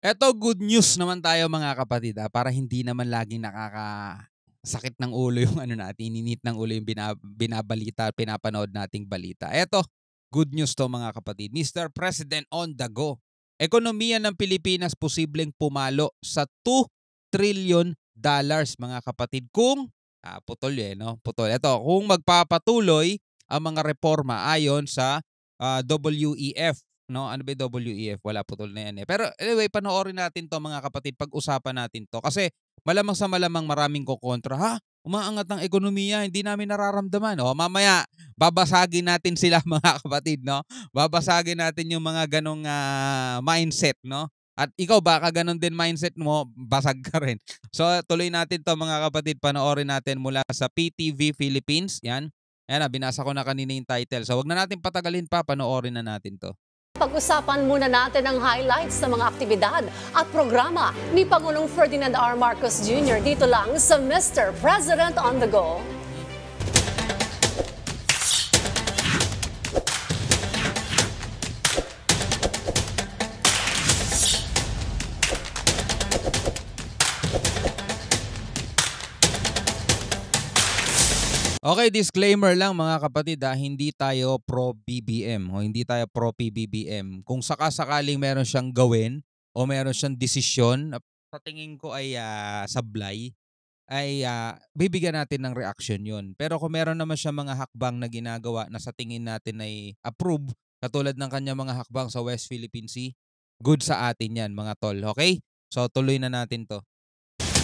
Eto good news naman tayo mga kapatid, para hindi naman laging nakakasakit ng ulo yung ano natin, ininit ng ulo yung binabalita, pinapanood nating balita. Eto, good news 'to mga kapatid. Mr. President on the go. Ekonomiya ng Pilipinas posibleng pumalo sa $2 trillion mga kapatid kung putol 'no, putol. Eto, kung magpapatuloy ang mga reforma ayon sa WEF. No, ano ba yung WEF? Wala, putol na yan eh. Pero anyway, panoorin natin 'to mga kapatid, pag-usapan natin 'to. Kasi malamang sa malamang maraming kokontra, "Ha? Umaangat ang ekonomiya, hindi namin nararamdaman." O mamaya babasagin natin sila mga kapatid 'no. Babasagin natin yung mga ganong mindset 'no. At ikaw baka ganon din mindset mo, basag ka rin. So tuloy natin 'to mga kapatid, panoorin natin mula sa PTV Philippines, 'yan. Ayan binasa ko na kanina yung title. So wag na natin patagalin pa, panoorin na natin 'to. Pag-usapan muna natin ang highlights ng mga aktibidad at programa ni Pangulong Ferdinand R. Marcos Jr. dito lang sa Mr. President on the Go. Okay, disclaimer lang mga kapatid, hindi tayo pro BBM o hindi tayo pro PBBM. Kung sakasakaling meron siyang gawin o meron siyang desisyon na sa tingin ko ay sablay, ay bibigyan natin ng reaction yun. Pero kung meron naman siya mga hakbang na ginagawa na sa tingin natin ay approve, katulad ng kanya mga hakbang sa West Philippine Sea, good sa atin yan mga tol. Okay? So tuloy na natin to.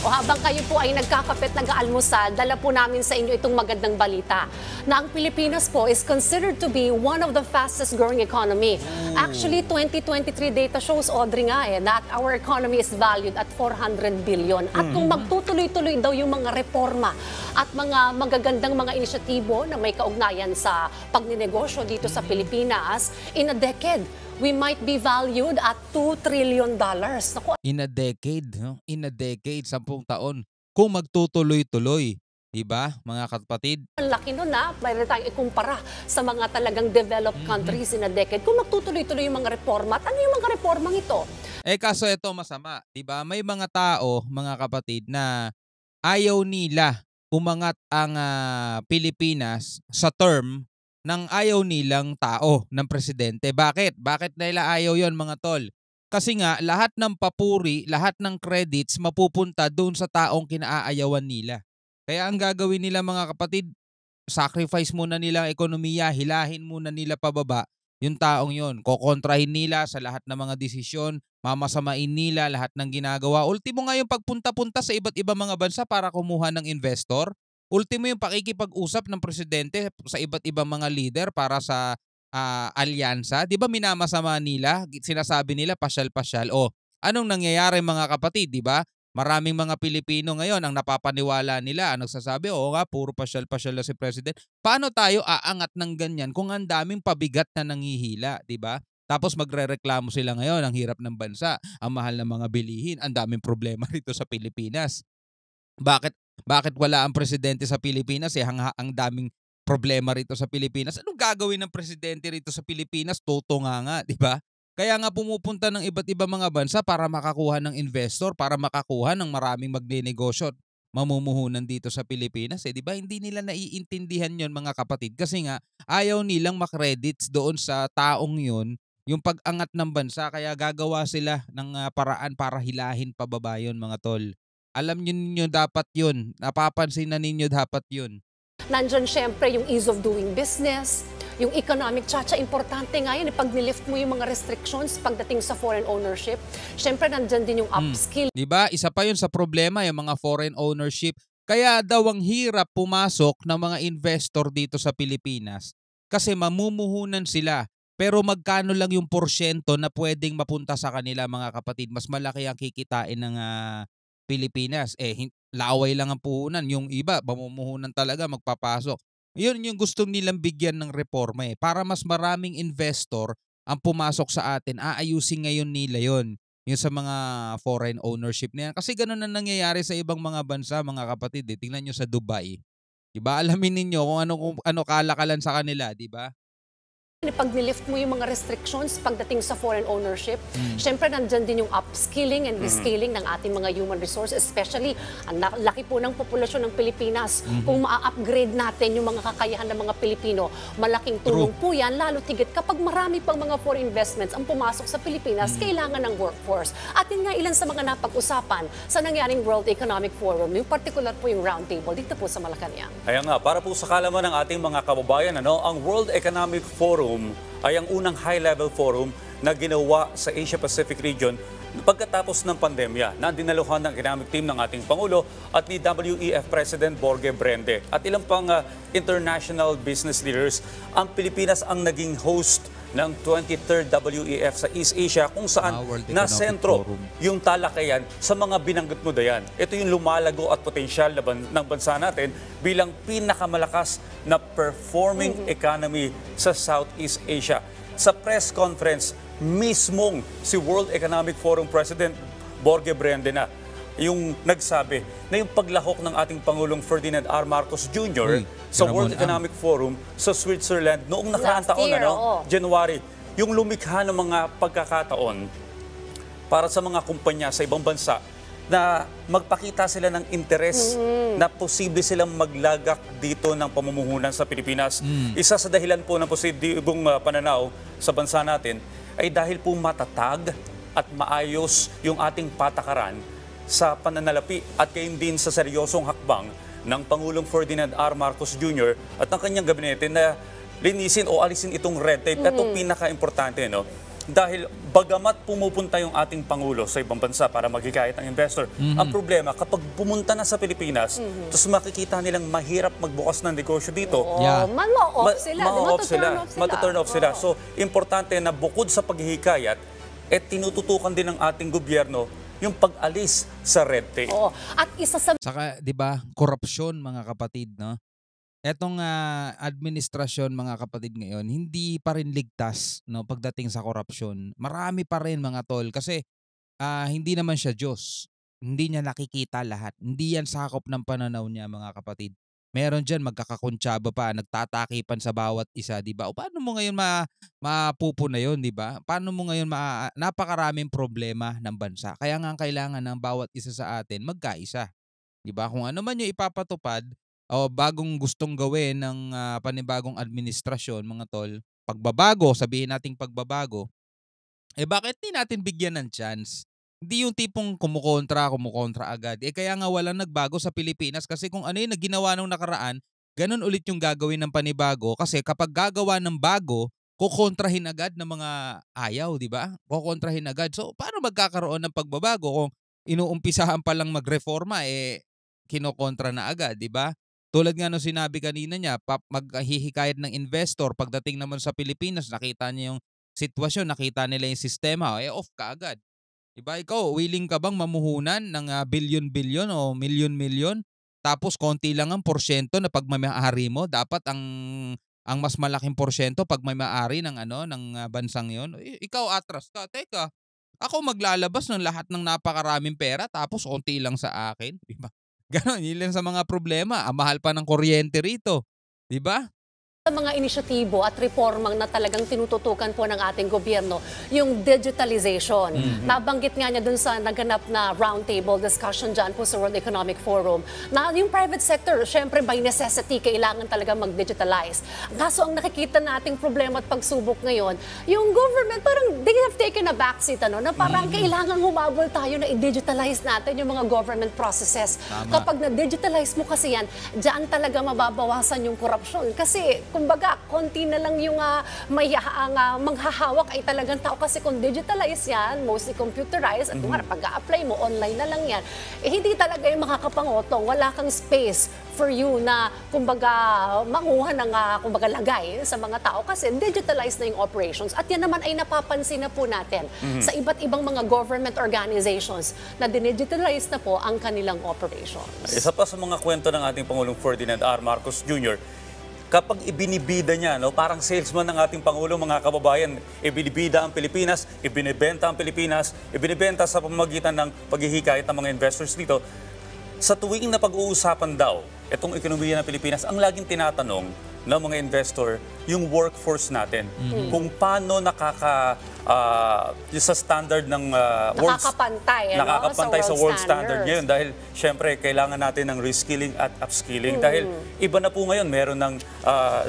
O habang kayo po ay nagkakapit, nag-aalmusal, dala po namin sa inyo itong magandang balita na ang Pilipinas po is considered to be one of the fastest growing economy. Actually, 2023 data shows, Audrey that our economy is valued at 400 billion. At kung magtutuloy-tuloy daw yung mga reforma at mga magagandang mga inisyatibo na may kaugnayan sa pagninegosyo dito sa Pilipinas, in a decade, we might be valued at $2 trillion. Naku, In a decade, no? In a decade, 10 taon. Kung magtutuloy-tuloy, 'di ba, mga kapatid? ang laki nun mayroon tayong ikumpara sa mga talagang developed countries in a decade. Kung magtutuloy-tuloy yung mga reforma, at ano yung mga reformang ito? Kaso ito masama, 'di ba? May mga tao, mga kapatid, na ayaw nila umangat ang Pilipinas sa term ng ayaw nilang tao ng presidente. Bakit? Bakit nila ayaw 'yon, mga tol? Kasi nga lahat ng papuri, lahat ng credits mapupunta doon sa taong kinaayawan nila. Kaya ang gagawin nila mga kapatid, sacrifice muna nila ang ekonomiya, hilahin muna nila pababa yung taong yon. Kokontrahin nila sa lahat ng mga desisyon, mamasamain nila lahat ng ginagawa. Ultimo nga yung pagpunta-punta sa iba't ibang mga bansa para kumuha ng investor. Ultimo yung pakikipag-usap ng presidente sa iba't ibang mga leader para sa alyansa. 'Di ba minamasama nila? Sinasabi nila pasyal-pasyal. O anong nangyayari mga kapatid, 'di ba? Maraming mga Pilipino ngayon ang napapaniwala nila, ang nagsasabi, "Oo nga, puro pasyal-pasyal na si President." Paano tayo aangat ng ganyan kung ang daming pabigat na nanghihila, 'di ba? Tapos magrereklamo sila ngayon, ang hirap ng bansa, ang mahal ng mga bilihin, ang daming problema rito sa Pilipinas. Bakit bakit wala ang presidente sa Pilipinas, ang daming problema rito sa Pilipinas. Anong gagawin ng presidente rito sa Pilipinas? Tutunganga, 'di ba? Kaya nga pumupunta ng iba't ibang mga bansa para makakuha ng investor, para makakuha ng maraming magnenegosyo at mamumuhunan dito sa Pilipinas, 'di ba? Hindi nila naiintindihan 'yon mga kapatid kasi nga ayaw nilang makredits doon sa taong 'yon yung pag-angat ng bansa, kaya gagawa sila ng paraan para hilahin pababa 'yon mga tol. Alam ninyo dapat 'yun, napapansin na ninyo dapat 'yun. Nandyan syempre yung ease of doing business, yung economic tsatsa. Importante nga yun, pag nilift mo yung mga restrictions pagdating sa foreign ownership, syempre nandyan din yung upskill. 'Di ba? Isa pa 'yun sa problema, yung mga foreign ownership. Kaya daw ang hirap pumasok ng mga investor dito sa Pilipinas kasi mamumuhunan sila. Pero magkano lang yung porsyento na pwedeng mapunta sa kanila mga kapatid? Mas malaki ang kikitain ng Pilipinas. Laway lang ang puhunan, yung iba mamumuhunan talaga magpapasok. 'Yun yung gusto nilang bigyan ng reforma para mas maraming investor ang pumasok sa atin. Aayusin ngayon nila 'yon. Yung sa mga foreign ownership na yan. Kasi gano'n na nangyayari sa ibang mga bansa, mga kapatid. Tingnan nyo sa Dubai. 'Di ba? Alamin ninyo kung ano kalakalan sa kanila, 'di ba? Pag nilift mo yung mga restrictions pagdating sa foreign ownership, syempre nandyan din yung upskilling and reskilling ng ating mga human resources, especially ang laki po ng populasyon ng Pilipinas. Kung ma-upgrade natin yung mga kakayahan ng mga Pilipino, malaking tulong po yan, lalo tigit kapag marami pang mga foreign investments ang pumasok sa Pilipinas, kailangan ng workforce. At yun nga ilan sa mga napag-usapan sa nangyaring World Economic Forum, yung particular po yung roundtable dito po sa Malacanang. Kaya nga, para po sa kalaman ng ating mga kababayan, ang World Economic Forum ay ang unang high-level forum na ginawa sa Asia-Pacific region pagkatapos ng pandemya na dinaluhan ng economic team ng ating Pangulo at ni WEF President Borge Brende at ilang pang international business leaders. Ang Pilipinas ang naging host ng 23rd WEF sa East Asia kung saan nasentro yung talakayan sa mga binanggit mo dayan. Ito yung lumalago at potensyal ng bansa natin bilang pinakamalakas na performing economy sa Southeast Asia. Sa press conference, mismong si World Economic Forum President Borge Brende na yung nagsabi na yung paglahok ng ating Pangulong Ferdinand R. Marcos Jr. sa World Economic Forum sa Switzerland noong nakaraang taon, January, yung lumikha ng mga pagkakataon para sa mga kumpanya sa ibang bansa na magpakita sila ng interes na posible silang maglagak dito ng pamumuhunan sa Pilipinas. Isa sa dahilan po ng positibong pananaw sa bansa natin ay dahil po matatag at maayos yung ating patakaran sa pananalapi at gayon din sa seryosong hakbang ng Pangulong Ferdinand R. Marcos Jr. at ng kanyang gabinete na linisin o alisin itong red tape. Ito pinaka-importante, no? Dahil bagamat pumupunta yung ating Pangulo sa ibang bansa para maghikayat ng investor, ang problema kapag pumunta na sa Pilipinas, tapos makikita nilang mahirap magbukas ng negosyo dito, Ma-off sila. Matuturn off sila. So, importante na bukod sa paghihikayat, tinututukan din ng ating gobyerno yung pag-alis sa red tape. At isa sa Saka, di ba, korupsyon mga kapatid, no? Etong administrasyon mga kapatid ngayon, hindi pa rin ligtas, no, pagdating sa korupsyon. Marami pa rin mga tol kasi hindi naman siya Diyos. Hindi niya nakikita lahat. Hindi yan sakop ng pananaw niya mga kapatid. Meron dyan magkakakuntsaba pa, nagtatakipan sa bawat isa, di ba? O paano mo ngayon mapupuna yun, di ba? Paano mo ngayon napakaraming problema ng bansa. Kaya nga ang kailangan ng bawat isa sa atin magkaisa. Di ba? Kung ano man yung ipapatupad, o bagong gustong gawin ng panibagong administrasyon, mga tol, pagbabago, sabihin nating pagbabago, bakit di natin bigyan ng chance? Hindi yung tipong kumukontra agad. Kaya nga walang nagbago sa Pilipinas kasi kung ano yung ginawa nung nakaraan, ganun ulit yung gagawin ng panibago kasi kapag gagawa ng bago, kukontrahin agad ng mga ayaw, di ba? Kukontrahin agad. So, paano magkakaroon ng pagbabago kung inuumpisahan pa lang magreforma, kinokontra na agad, di ba? Tulad nga nung sinabi kanina niya, maghihikayat ng investor, pagdating naman sa Pilipinas, nakita niya yung sitwasyon, nakita nila yung sistema, off ka agad. Diba? Ikaw, willing ka bang mamuhunan ng bilyon-bilyon o milyon-milyon? Tapos konti lang ang porsyento na pag may maaari mo, dapat ang mas malaking porsyento pag may maaari ng bansang 'yon. Ikaw atras ka. Teka, ako maglalabas ng lahat ng napakaraming pera tapos konti lang sa akin, di ba? Ganon, yun lang sa mga problema. Ang mahal pa ng kuryente rito. Di ba? Sa mga inisyatibo at reformang na talagang tinututukan po ng ating gobyerno, yung digitalization. Nabanggit nga niya dun sa naganap na roundtable discussion dyan po sa World Economic Forum, na yung private sector, syempre by necessity, kailangan talaga mag-digitalize. Kaso ang nakikita nating problema at pagsubok ngayon, yung government parang they have taken a backseat, na parang kailangan humabol tayo na i-digitalize natin yung mga government processes. Tama. Kapag na-digitalize mo kasi yan, dyan talaga mababawasan yung korupsyon. Kasi kumbaga, konti na lang yung maghahawak ay talagang tao. Kasi kung digitalize yan, mostly computerized, at pag-a-apply mo, online na lang yan, hindi talaga yung makakapangotong. Wala kang space for you na, kumbaga, manguha ng lagay sa mga tao. Kasi digitalized na yung operations. At yan naman ay napapansin na po natin sa iba't ibang mga government organizations na dinigitalize na po ang kanilang operations. Isa pa sa mga kwento ng ating Pangulong Ferdinand R. Marcos Jr., kapag ibinibida niya, parang salesman ng ating Pangulo, mga kababayan, ibinibida ang Pilipinas, ibinibenta ang Pilipinas, ibinibenta sa pamamagitan ng paghihikayat ng mga investors dito. Sa tuwing na pag-uusapan daw, itong ekonomiya ng Pilipinas, ang laging tinatanong, ng mga investor yung workforce natin. Kung paano yung sa standard ng Nakakapantay, nakakapantay sa world standard ngayon dahil syempre kailangan natin ng reskilling at upskilling dahil iba na po ngayon, meron ng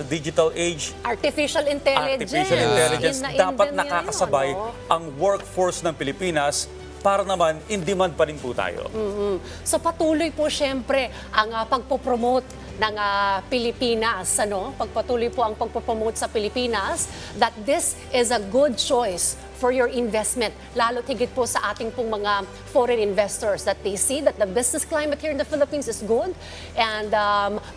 digital age, Artificial intelligence. dapat nakakasabay ang workforce ng Pilipinas para naman in demand pa rin po tayo. So patuloy po siyempre ang pagpopromote ng Pilipinas. Pagpatuloy po ang pagpopromote sa Pilipinas that this is a good choice for your investment. Lalo tigit po sa ating pong mga foreign investors that they see that the business climate here in the Philippines is good and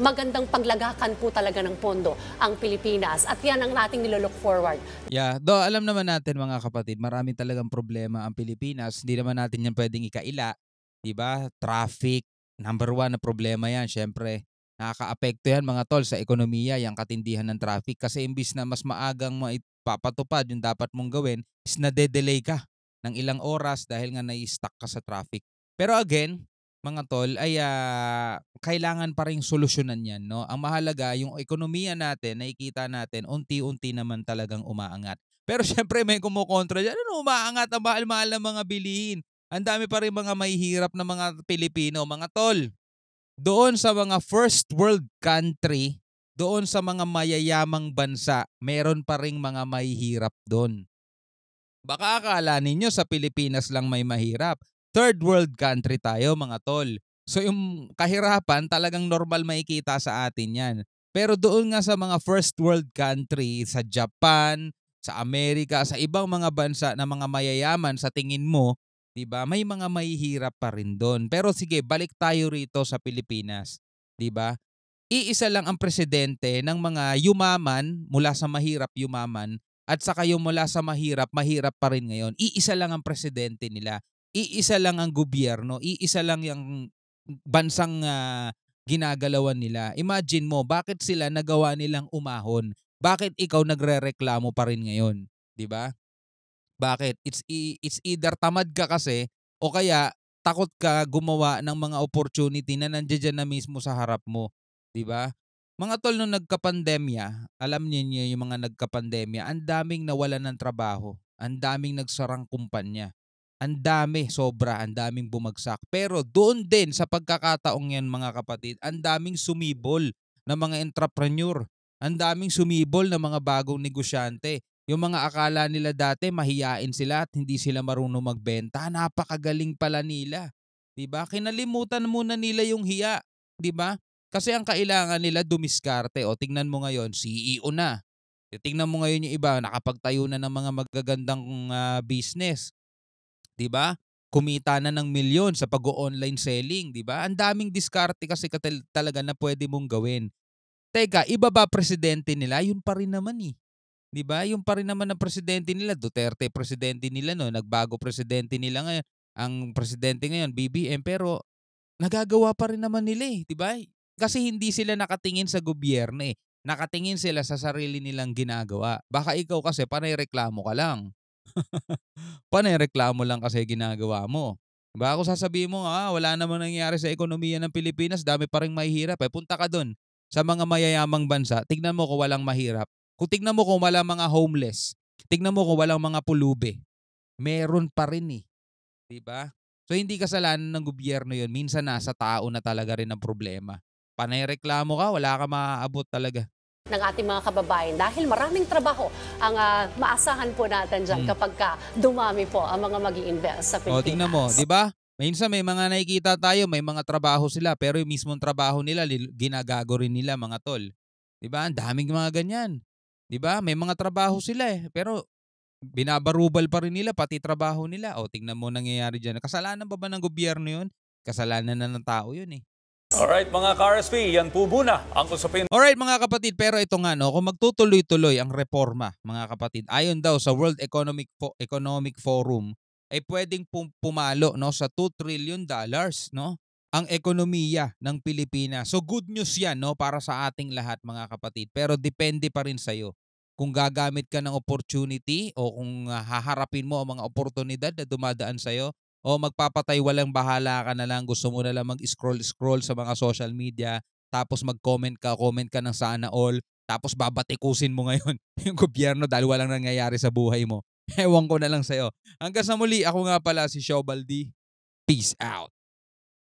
magandang paglagakan po talaga ng pondo ang Pilipinas. At yan ang nating nilolook forward. Yeah, alam naman natin mga kapatid, marami talagang problema ang Pilipinas. Hindi naman natin yan pwedeng ikaila. Diba? Traffic, number one na problema yan. Syempre, nakaka-apekto yan mga tol sa ekonomiya, yung katindihan ng traffic. Kasi imbis na mas maagang papatupad yung dapat mong gawin, is nade-delay ka ng ilang oras dahil nga nai-stuck ka sa traffic. Pero again, mga tol, ay kailangan pa rin solusyonan yan. No? Ang mahalaga, yung ekonomiya natin, nakikita natin, unti-unti naman talagang umaangat. Pero syempre may kumukontra dyan. Ano umaangat? Ang mahal-mahal ng mga bilihin. Ang dami pa rin mga mahihirap na mga Pilipino. Mga tol, doon sa mga first world country, doon sa mga mayayamang bansa, meron pa ring mga mahihirap doon. Baka akala ninyo sa Pilipinas lang may mahirap. Third world country tayo mga tol. So yung kahirapan talagang normal makikita sa atin yan. Pero doon nga sa mga first world country, sa Japan, sa Amerika, sa ibang mga bansa na mga mayayaman sa tingin mo, 'di ba? May mga mahihirap pa rin doon. Pero sige, balik tayo rito sa Pilipinas, 'di ba? Iisa lang ang presidente ng mga yumaman mula sa mahirap yumaman at saka yung mula sa mahirap pa rin ngayon. Iisa lang ang presidente nila. Iisa lang ang gobyerno. Iisa lang yung bansang ginagalawan nila. Imagine mo, bakit sila nagawa nilang umahon? Bakit ikaw nagrereklamo pa rin ngayon? 'Di ba? Bakit? It's either tamad ka kasi o kaya takot ka gumawa ng mga opportunity na nandiyan na mismo sa harap mo. 'Di ba? Mga tol, nung nagka-pandemya, alam niyo yung mga nagka-pandemya, ang daming nawalan ng trabaho, ang daming nagsarang kumpanya, ang dami, sobra, ang daming bumagsak. Pero doon din sa pagkakataong yan mga kapatid, ang daming sumibol na mga entrepreneur, ang daming sumibol na mga bagong negosyante. Yung mga akala nila dati mahiyain sila at hindi sila marunong magbenta, napakagaling pala nila. 'Di ba? Kinalimutan muna nila yung hiya, 'di ba? Kasi ang kailangan nila dumiskarte. O tingnan mo ngayon, CEO na. Tingnan mo ngayon yung iba, nakapagtayo na ng mga magagandang business. 'Di ba? Kumita na ng milyon sa pag-online selling, 'di ba? Ang daming diskarte kasi talaga na pwede mong gawin. Teka, iba ba presidente nila? Yun pa rin naman eh. 'Di ba? Yung pa rin naman ang presidente nila, Duterte presidente nila no, nagbago presidente nila ngayon. Ang presidente ngayon BBM pero nagagawa pa rin naman nila eh, 'di ba? Kasi hindi sila nakatingin sa gobyerno eh. Nakatingin sila sa sarili nilang ginagawa. Baka ikaw kasi panay reklamo ka lang. Panay reklamo lang kasi ginagawa mo. Diba? Kung sasabihin mo, wala namang nangyayari sa ekonomiya ng Pilipinas, dami pa rin mahihirap. Punta ka doon sa mga mayayamang bansa, tignan mo kung walang mahirap. Kung tignan mo kung walang mga homeless, tignan mo kung walang mga pulube, meron pa rin eh. Diba? So hindi kasalanan ng gobyerno yun. Minsan nasa tao na talaga rin ang problema. Panay reklamo ka, wala ka maaabot talaga. Ng ating mga kababayan dahil maraming trabaho ang maasahan po natin dyan kapag dumami po ang mga mag-i-invest sa Pilipinas. O, tingnan mo, di ba? Minsan may mga nakikita tayo, may mga trabaho sila, pero yung mismong trabaho nila, ginagago rin nila mga tol. Di ba? Ang daming mga ganyan. Di ba? May mga trabaho sila pero binabarubal pa rin nila, pati trabaho nila. O, tingnan mo nangyayari dyan. Kasalanan ba ng gobyerno yun? Kasalanan na ng tao yun eh. Alright mga ka-RSP, yan po muna ang usapin. Alright mga kapatid, pero ito nga kung magtutuloy-tuloy ang reforma mga kapatid, ayon daw sa World Economic Forum, ay pwedeng pumalo sa $2 trillion ang ekonomiya ng Pilipinas. So good news yan para sa ating lahat mga kapatid, pero depende pa rin sa'yo. Kung gagamit ka ng opportunity o kung haharapin mo ang mga oportunidad na dumadaan sa'yo, o magpapatay walang bahala ka na lang, gusto mo na lang mag-scroll sa mga social media, tapos comment ka ng sana all, tapos babatikusin mo ngayon yung gobyerno dahil walang nangyayari sa buhay mo. Ewan ko na lang sa'yo. Hanggang sa muli, ako nga pala si Shobaldi. Peace out.